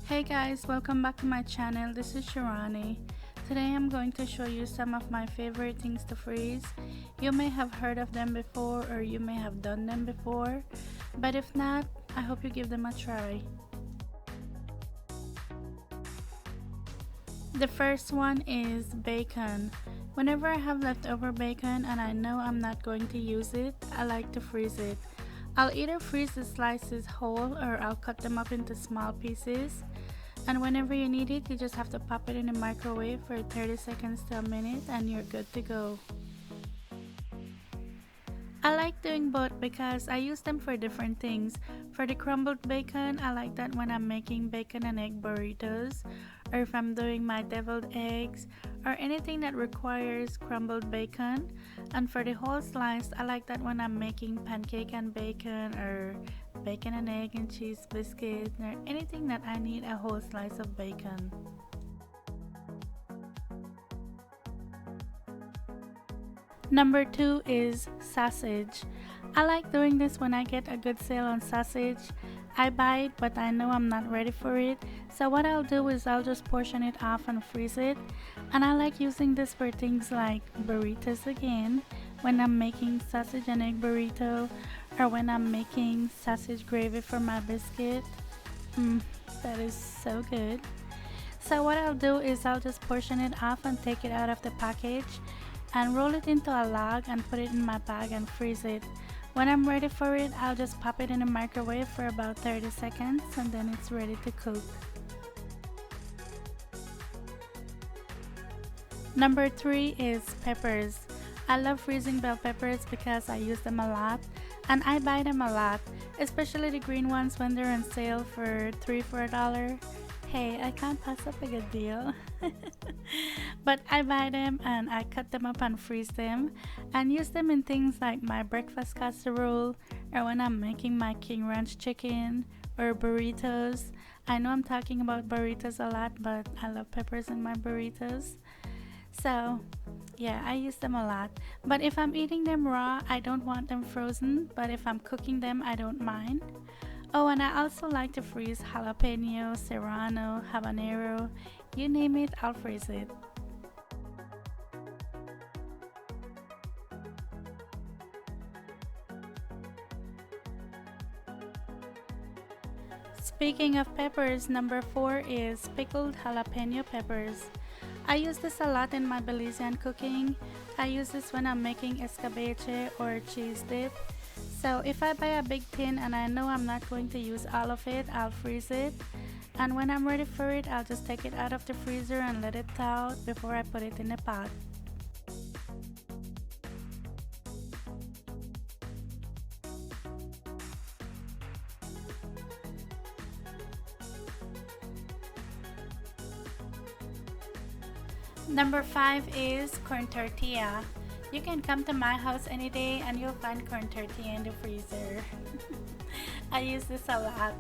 Hey guys, welcome back to my channel. This is Shirani. Today I'm going to show you some of my favorite things to freeze. You may have heard of them before or you may have done them before, but if not, I hope you give them a try. The first one is bacon. Whenever I have leftover bacon and I know I'm not going to use it, I like to freeze it. I'll either freeze the slices whole or I'll cut them up into small pieces. And whenever you need it, you just have to pop it in the microwave for 30 seconds to a minute and you're good to go. I like doing both because I use them for different things. For the crumbled bacon, I like that when I'm making bacon and egg burritos, or if I'm doing my deviled eggs, or anything that requires crumbled bacon. And for the whole slice, I like that when I'm making pancake and bacon, or bacon and egg and cheese biscuit, or anything that I need a whole slice of bacon. Number 2 is sausage. I like doing this when I get a good sale on sausage. I buy it, but I know I'm not ready for it. So what I'll do is I'll just portion it off and freeze it. And I like using this for things like burritos again, when I'm making sausage and egg burrito, or when I'm making sausage gravy for my biscuit. That is so good. So what I'll do is I'll just portion it off and take it out of the package and roll it into a log and put it in my bag and freeze it. When I'm ready for it, I'll just pop it in the microwave for about 30 seconds and then it's ready to cook. Number 3 is peppers. I love freezing bell peppers because I use them a lot and I buy them a lot, especially the green ones when they're on sale for 3 for $1. Hey, I can't pass up a good deal. But I buy them and I cut them up and freeze them and use them in things like my breakfast casserole, or when I'm making my King Ranch chicken or burritos. I know I'm talking about burritos a lot, but I love peppers in my burritos. So yeah, I use them a lot. But if I'm eating them raw, I don't want them frozen, but if I'm cooking them, I don't mind. Oh, and I also like to freeze jalapeno, serrano, habanero, you name it, I'll freeze it. Speaking of peppers, number 4 is pickled jalapeno peppers. I use this a lot in my Belizean cooking. I use this when I'm making escabeche or cheese dip. So if I buy a big tin and I know I'm not going to use all of it, I'll freeze it. And when I'm ready for it, I'll just take it out of the freezer and let it thaw out before I put it in a pot. Number 5 is corn tortilla. You can come to my house any day and you'll find corn tortilla in the freezer. I use this a lot.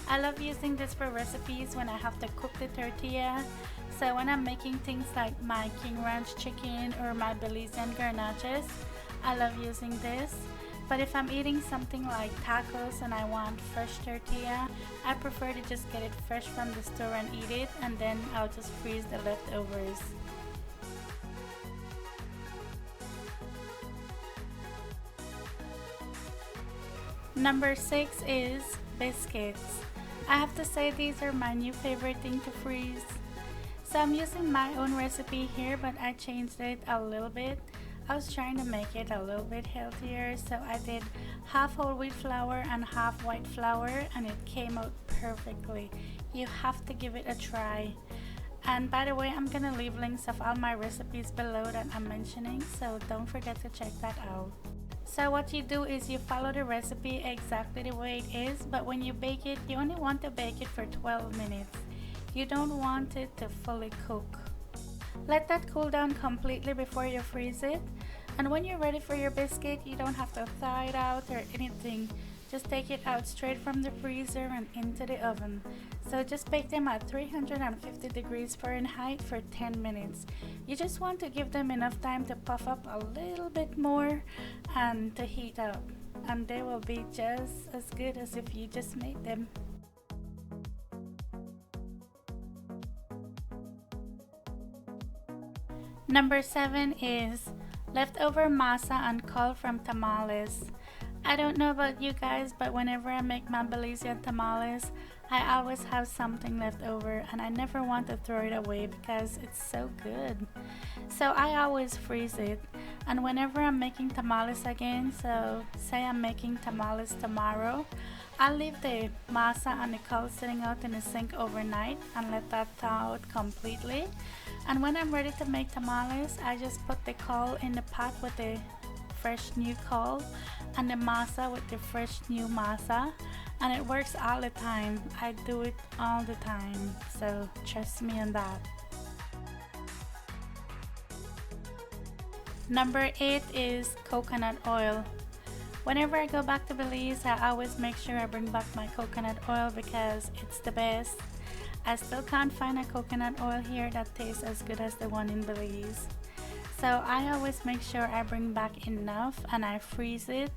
I love using this for recipes when I have to cook the tortilla. So when I'm making things like my King Ranch chicken or my Belizean Garnaches, I love using this. But if I'm eating something like tacos and I want fresh tortilla, I prefer to just get it fresh from the store and eat it, and then I'll just freeze the leftovers. Number 6 is biscuits. I have to say these are my new favorite thing to freeze. So I'm using my own recipe here, but I changed it a little bit. I was trying to make it a little bit healthier, so I did half whole wheat flour and half white flour, and it came out perfectly. You have to give it a try. And by the way, I'm gonna leave links of all my recipes below that I'm mentioning, so don't forget to check that out. So what you do is you follow the recipe exactly the way it is, but when you bake it, you only want to bake it for 12 minutes. You don't want it to fully cook. Let that cool down completely before you freeze it. And when you're ready for your biscuit, you don't have to thaw it out or anything. Just take it out straight from the freezer and into the oven. So just bake them at 350 degrees Fahrenheit for 10 minutes. You just want to give them enough time to puff up a little bit more and to heat up. And they will be just as good as if you just made them. Number 7 is leftover masa and cul from tamales. I don't know about you guys, but whenever I make my Belizean tamales, I always have something left over and I never want to throw it away because it's so good. So I always freeze it. And whenever I'm making tamales again, so say I'm making tamales tomorrow, I'll leave the masa and the cul sitting out in the sink overnight and let that thaw out completely. And when I'm ready to make tamales, I just put the cul in the pot with the fresh new cul and the masa with the fresh new masa, and it works all the time. I do it all the time, so trust me on that. Number 8 is coconut oil. Whenever I go back to Belize, I always make sure I bring back my coconut oil because it's the best. I still can't find a coconut oil here that tastes as good as the one in Belize. So I always make sure I bring back enough and I freeze it.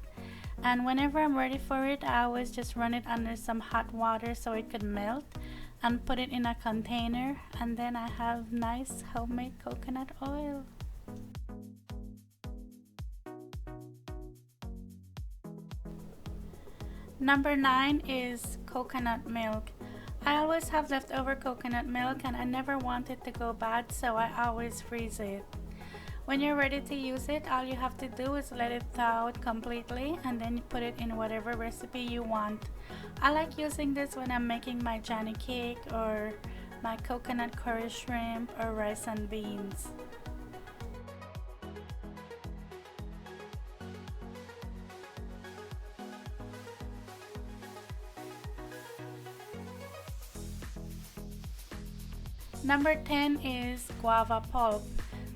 And whenever I'm ready for it, I always just run it under some hot water so it could melt and put it in a container, and then I have nice homemade coconut oil. Number 9 is coconut milk. I always have leftover coconut milk and I never want it to go bad, so I always freeze it. When you're ready to use it, all you have to do is let it thaw out completely and then you put it in whatever recipe you want. I like using this when I'm making my Johnny cake or my coconut curry shrimp or rice and beans. Number 10 is guava pulp.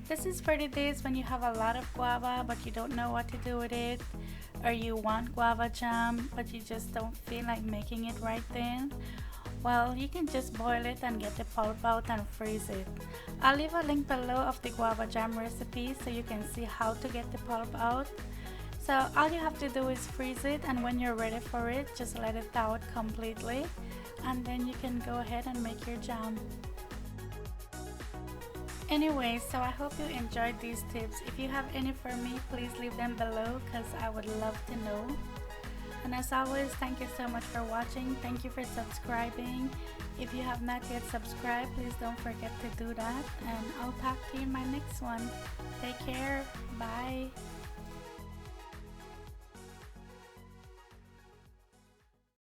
This is for the days when you have a lot of guava but you don't know what to do with it, or you want guava jam but you just don't feel like making it right then. Well, you can just boil it and get the pulp out and freeze it. I'll leave a link below of the guava jam recipe so you can see how to get the pulp out. So all you have to do is freeze it, and when you're ready for it, just let it thaw out completely and then you can go ahead and make your jam. Anyway, so I hope you enjoyed these tips. If you have any for me, please leave them below because I would love to know. And as always, thank you so much for watching. Thank you for subscribing. If you have not yet subscribed, please don't forget to do that. And I'll talk to you in my next one. Take care. Bye.